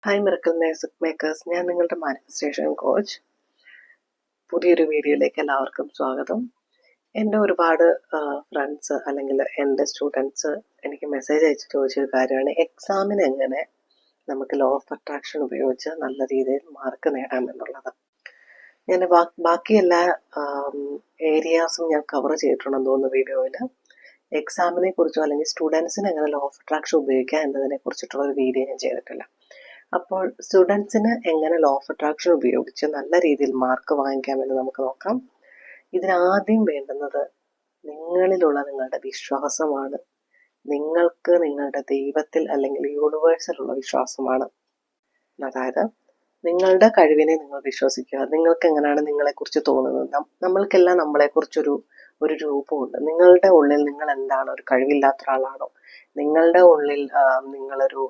Hi miracle makers, ഞാൻ നിങ്ങളുടെ manifestation coach. പുതിയൊരു വീഡിയോയിലേക്ക് എല്ലാവർക്കും സ്വാഗതം. എൻ്റെ ഒരുപാട് ഫ്രണ്ട്സ് അല്ലെങ്കിൽ എൻ്റെ സ്റ്റുഡൻസ് എനിക്ക് മെസ്സേജ് അയച്ച് ചോദിച്ചൊരു കാര്യമാണ്, എക്സാമിന് എങ്ങനെ നമുക്ക് ലോ ഓഫ് അട്രാക്ഷൻ ഉപയോഗിച്ച് നല്ല രീതിയിൽ മാർക്ക് നേടാമെന്നുള്ളത്. ഞാൻ ബാക്കി എല്ലാ ഏരിയാസും ഞാൻ കവർ ചെയ്തിട്ടുണ്ടെന്ന് തോന്നുന്നു വീഡിയോയിൽ. എക്സാമിനെ കുറിച്ചോ അല്ലെങ്കിൽ സ്റ്റുഡൻസിന് എങ്ങനെ ലോ ഓഫ് അട്രാക്ഷൻ ഉപയോഗിക്കാം എന്നതിനെ കുറിച്ചിട്ടുള്ള ഒരു വീഡിയോ ഞാൻ ചെയ്തിട്ടില്ല. അപ്പോൾ സ്റ്റുഡൻസിന് എങ്ങനെ ലോ ഓഫ് അട്രാക്ഷൻ ഉപയോഗിച്ച് നല്ല രീതിയിൽ മാർക്ക് വാങ്ങിക്കാമെന്ന് നമുക്ക് നോക്കാം. ഇതിനാദ്യം വേണ്ടുന്നത് നിങ്ങളിലുള്ള നിങ്ങളുടെ വിശ്വാസമാണ്. നിങ്ങൾക്ക് നിങ്ങളുടെ ദൈവത്തിൽ അല്ലെങ്കിൽ യൂണിവേഴ്സിലുള്ള വിശ്വാസമാണ്. അതായത് നിങ്ങളുടെ കഴിവിനെ നിങ്ങൾ വിശ്വസിക്കുക. നിങ്ങൾക്ക് എങ്ങനെയാണ് നിങ്ങളെക്കുറിച്ച് തോന്നുന്നത്? നമ്മൾക്കെല്ലാം നമ്മളെക്കുറിച്ചൊരു രൂപമുണ്ട്. നിങ്ങളുടെ ഉള്ളിൽ നിങ്ങൾ എന്താണ്? ഒരു കഴിവില്ലാത്ത ഒരാളാണോ? നിങ്ങളുടെ ഉള്ളിൽ നിങ്ങളൊരു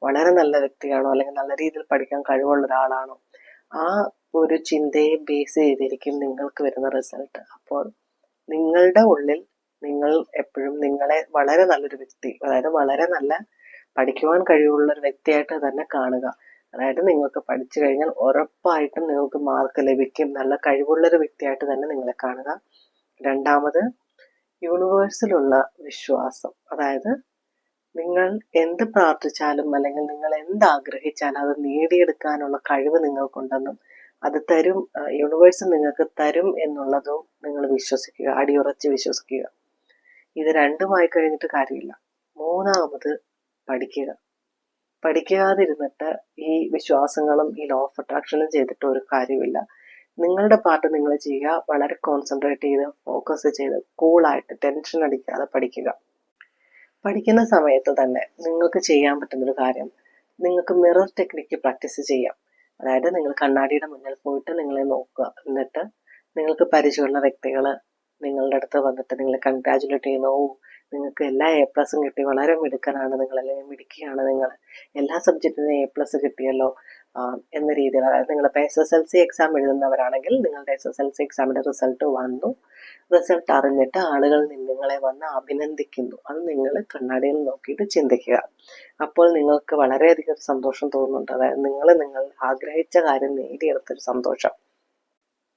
വളരെ നല്ല വ്യക്തിയാണോ? അല്ലെങ്കിൽ നല്ല രീതിയിൽ പഠിക്കാൻ കഴിവുള്ള ഒരാളാണോ? ആ ഒരു ചിന്തയെ ബേസ് ചെയ്തിരിക്കും നിങ്ങൾക്ക് വരുന്ന റിസൾട്ട്. അപ്പോൾ നിങ്ങളുടെ ഉള്ളിൽ നിങ്ങൾ എപ്പോഴും നിങ്ങളെ വളരെ നല്ലൊരു വ്യക്തി, അതായത് വളരെ നല്ല പഠിക്കുവാൻ കഴിവുള്ള ഒരു വ്യക്തിയായിട്ട് തന്നെ കാണുക. അതായത് നിങ്ങൾക്ക് പഠിച്ചു കഴിഞ്ഞാൽ ഉറപ്പായിട്ടും നിങ്ങൾക്ക് മാർക്ക് ലഭിക്കും. നല്ല കഴിവുള്ളൊരു വ്യക്തിയായിട്ട് തന്നെ നിങ്ങളെ കാണുക. രണ്ടാമത്, യൂണിവേഴ്സിലുള്ള വിശ്വാസം. അതായത് നിങ്ങൾ എന്ത് പ്രാർത്ഥിച്ചാലും അല്ലെങ്കിൽ നിങ്ങൾ എന്താഗ്രഹിച്ചാലും അത് നേടിയെടുക്കാനുള്ള കഴിവ് നിങ്ങൾക്കുണ്ടെന്നും അത് തരും, യൂണിവേഴ്സ് നിങ്ങൾക്ക് തരും എന്നുള്ളതും നിങ്ങൾ വിശ്വസിക്കുക, അടിയുറച്ച് വിശ്വസിക്കുക. ഇത് രണ്ടുമായി കഴിഞ്ഞിട്ട് കാര്യമില്ല. മൂന്നാമത്, പഠിക്കാതിരുന്നിട്ട് ഈ വിശ്വാസങ്ങളും ഈ ലോ ഓഫ് അട്രാക്ഷനും ചെയ്തിട്ട് ഒരു കാര്യമില്ല. നിങ്ങളുടെ പാർട്ട് നിങ്ങൾ ചെയ്യുക. വളരെ കോൺസെൻട്രേറ്റ് ചെയ്ത് ഫോക്കസ് ചെയ്ത് കൂളായിട്ട് ടെൻഷൻ അടിക്കാതെ പഠിക്കുക. പഠിക്കുന്ന സമയത്ത് തന്നെ നിങ്ങൾക്ക് ചെയ്യാൻ പറ്റുന്നൊരു കാര്യം, നിങ്ങൾക്ക് മിറർ ടെക്നിക്ക് പ്രാക്ടീസ് ചെയ്യാം. അതായത് നിങ്ങൾ കണ്ണാടിയുടെ മുന്നിൽ പോയിട്ട് നിങ്ങളെ നോക്കുക. എന്നിട്ട് നിങ്ങൾക്ക് പരിചയമുള്ള വ്യക്തികൾ നിങ്ങളുടെ അടുത്ത് വന്നിട്ട് നിങ്ങളെ കൺഗ്രാജുലേറ്റ് ചെയ്യുന്നു. നിങ്ങൾക്ക് എല്ലാ A+ കിട്ടി, വളരെ മിടുക്കനാണ് നിങ്ങൾ, അല്ലെങ്കിൽ മിടുക്കിയാണ് നിങ്ങൾ, എല്ലാ സബ്ജക്റ്റിനും A+ കിട്ടിയല്ലോ എന്ന രീതിയിൽ. അതായത് നിങ്ങളിപ്പോൾ SSLC എക്സാം എഴുതുന്നവരാണെങ്കിൽ നിങ്ങളുടെ SSLC എക്സാമിൻ്റെ റിസൾട്ട് വന്നു. റിസൾട്ട് അറിഞ്ഞിട്ട് ആളുകൾ നിങ്ങളെ വന്ന് അഭിനന്ദിക്കുന്നു. അത് നിങ്ങൾ കണ്ണാടിയിൽ നോക്കിയിട്ട് ചിന്തിക്കുക. അപ്പോൾ നിങ്ങൾക്ക് വളരെയധികം സന്തോഷം തോന്നുന്നുണ്ട്. അതായത് നിങ്ങൾ ആഗ്രഹിച്ച കാര്യം നേടിയെടുത്തൊരു സന്തോഷം.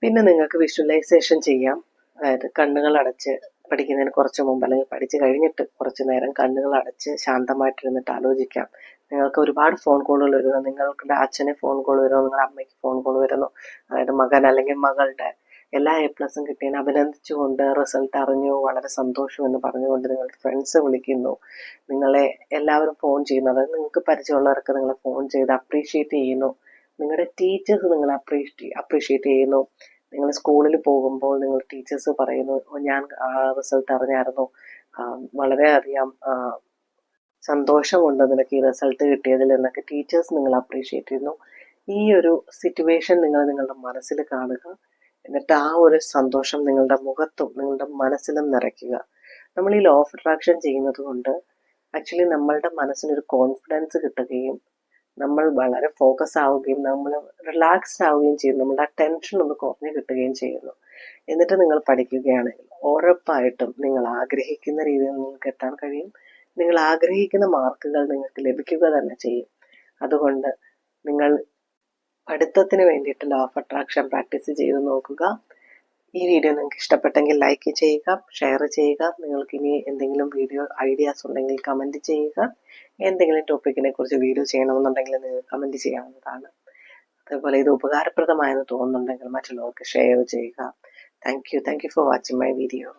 പിന്നെ നിങ്ങൾക്ക് വിഷ്വലൈസേഷൻ ചെയ്യാം. അതായത് കണ്ണുകൾ അടച്ച് പഠിക്കുന്നതിന് കുറച്ച് മുമ്പ് അല്ലെങ്കിൽ പഠിച്ചു കഴിഞ്ഞിട്ട് കുറച്ച് നേരം കണ്ണുകൾ അടച്ച് ശാന്തമായിട്ടിരുന്നിട്ട് ആലോചിക്കാം. നിങ്ങൾക്ക് ഒരുപാട് ഫോൺ കോളുകൾ വരുന്നു. നിങ്ങളുടെ അച്ഛന് ഫോൺ കോൾ വരുന്നു, നിങ്ങളുടെ അമ്മയ്ക്ക് ഫോൺ കോൾ വരുന്നു. അതായത് മകൻ അല്ലെങ്കിൽ മകളുടെ എല്ലാ A+ കിട്ടിയതിന് അഭിനന്ദിച്ചുകൊണ്ട് റിസൾട്ട് അറിഞ്ഞു, വളരെ സന്തോഷം എന്ന് പറഞ്ഞുകൊണ്ട് നിങ്ങളുടെ ഫ്രണ്ട്സ് വിളിക്കുന്നു, നിങ്ങളെ എല്ലാവരും ഫോൺ ചെയ്യുന്നു. അതായത് നിങ്ങൾക്ക് പരിചയമുള്ളവർക്ക് നിങ്ങളെ ഫോൺ ചെയ്ത് അപ്രീഷിയേറ്റ് ചെയ്യുന്നു. നിങ്ങളുടെ ടീച്ചേഴ്സ് നിങ്ങളെ അപ്രീഷിയേറ്റ് ചെയ്യുന്നു. നിങ്ങൾ സ്കൂളിൽ പോകുമ്പോൾ നിങ്ങൾ ടീച്ചേഴ്സ് പറയുന്നു, ഞാൻ റിസൾട്ട് അറിഞ്ഞായിരുന്നു, വളരെയധികം സന്തോഷമുണ്ട് നിനക്ക് ഈ റിസൾട്ട് കിട്ടിയതിൽ എന്നൊക്കെ ടീച്ചേഴ്സ് നിങ്ങൾ അപ്രീഷിയേറ്റ് ചെയ്യുന്നു. ഈ ഒരു സിറ്റുവേഷൻ നിങ്ങൾ നിങ്ങളുടെ മനസ്സിൽ കാണുക. എന്നിട്ട് ആ ഒരു സന്തോഷം നിങ്ങളുടെ മുഖത്തും നിങ്ങളുടെ മനസ്സിലും നിറയ്ക്കുക. നമ്മൾ ഈ ലോ ഓഫ് അട്രാക്ഷൻ ചെയ്യുന്നത് കൊണ്ട് ആക്ച്വലി നമ്മളുടെ മനസ്സിനൊരു കോൺഫിഡൻസ് കിട്ടുകയും നമ്മൾ വളരെ ഫോക്കസ് ആവുകയും നമ്മൾ റിലാക്സ്ഡ് ആവുകയും ചെയ്യുന്നു. നമ്മുടെ ആ ടെൻഷൻ ഒന്ന് കുറഞ്ഞു കിട്ടുകയും ചെയ്യുന്നു. എന്നിട്ട് നിങ്ങൾ പഠിക്കുകയാണെങ്കിൽ ഉറപ്പായിട്ടും നിങ്ങൾ ആഗ്രഹിക്കുന്ന രീതിയിൽ നിങ്ങൾക്ക് എത്താൻ കഴിയും. നിങ്ങൾ ആഗ്രഹിക്കുന്ന മാർക്കുകൾ നിങ്ങൾക്ക് ലഭിക്കുക തന്നെ ചെയ്യും. അതുകൊണ്ട് നിങ്ങൾ പഠിത്തത്തിന് വേണ്ടിയിട്ട് ലോ ഓഫ് അട്രാക്ഷൻ പ്രാക്ടീസ് ചെയ്ത് നോക്കുക. ഈ വീഡിയോ നിങ്ങൾക്ക് ഇഷ്ടപ്പെട്ടെങ്കിൽ ലൈക്ക് ചെയ്യുക, ഷെയർ ചെയ്യുക. നിങ്ങൾക്ക് ഇനി എന്തെങ്കിലും വീഡിയോ ഐഡിയാസ് ഉണ്ടെങ്കിൽ കമൻറ്റ് ചെയ്യുക. എന്തെങ്കിലും ടോപ്പിക്കിനെ കുറിച്ച് വീഡിയോ ചെയ്യണമെന്നുണ്ടെങ്കിൽ നിങ്ങൾ കമൻറ്റ് ചെയ്യാവുന്നതാണ്. അതേപോലെ ഇത് ഉപകാരപ്രദമായെന്ന് തോന്നുന്നുണ്ടെങ്കിൽ മറ്റുള്ളവർക്ക് ഷെയർ ചെയ്യുക. Thank you for watching my video.